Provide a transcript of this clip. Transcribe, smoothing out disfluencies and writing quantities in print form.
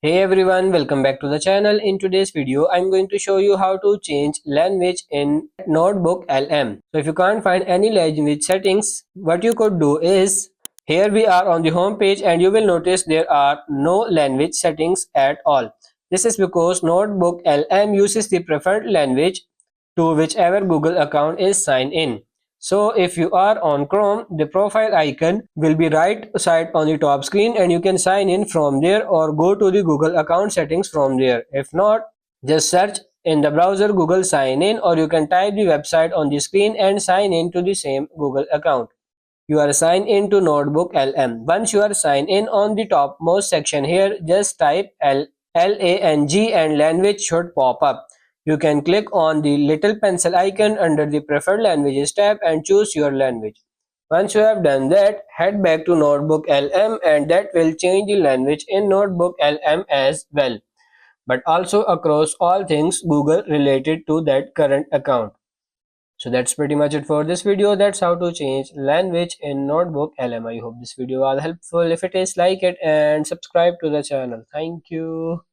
Hey everyone, welcome back to the channel. In today's video, I'm going to show you how to change language in Notebooklm. So if you can't find any language settings, what you could do is, here we are on the home page and you will notice there are no language settings at all. This is because Notebooklm uses the preferred language to whichever Google account is signed in. So if you are on Chrome, the profile icon will be right side on the top screen and you can sign in from there or go to the Google account settings from there. If not, just search in the browser Google sign in, or you can type the website on the screen and sign in to the same Google account. You are signed in to Notebooklm. Once you are signed in, on the topmost section here, just type LANG and language should pop up. You can click on the little pencil icon under the preferred languages tab and choose your language. Once you have done that, head back to Notebooklm and that will change the language in Notebooklm as well, but also across all things Google related to that current account. So that's pretty much it for this video. That's how to change language in Notebooklm. I hope this video was helpful. If it is, like it and subscribe to the channel. Thank you.